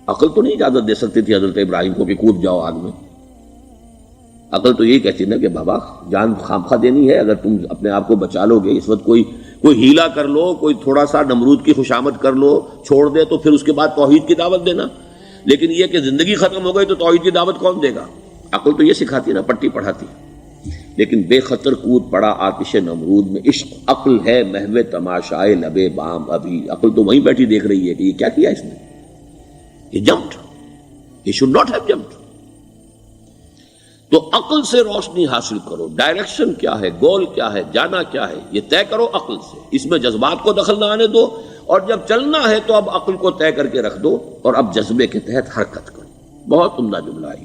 عقل تو نہیں اجازت دے سکتی تھی حضرت ابراہیم کو کہ کود جاؤ آگ میں. عقل تو یہی کہتی نا کہ بابا جان خامخواہ دینی ہے، اگر تم اپنے آپ کو بچا لو گے اس وقت کوئی ہیلا کر لو، کوئی تھوڑا سا نمرود کی خوشامد کر لو، چھوڑ دے تو پھر اس کے بعد توحید کی دعوت دینا. لیکن یہ کہ زندگی ختم ہو گئی تو توحید کی دعوت کون دے گا؟ عقل تو یہ سکھاتی نا، پٹی پڑھاتی. لیکن بے خطر کود پڑا آتش نمرود میں عشق، عقل ہے محو تماشائے لبے بام ابھی. عقل تو وہیں بیٹھی دیکھ رہی ہے کہ یہ کیا کیا اس نے، یہ جمپڈ، یہ شوڈ ناٹ ہیو جمپڈ. تو عقل سے روشنی حاصل کرو، ڈائریکشن کیا ہے، گول کیا ہے، جانا کیا ہے، یہ طے کرو عقل سے. اس میں جذبات کو دخل نہ آنے دو، اور جب چلنا ہے تو اب عقل کو طے کر کے رکھ دو اور اب جذبے کے تحت حرکت کرو. بہت عمدہ جملہ ہے.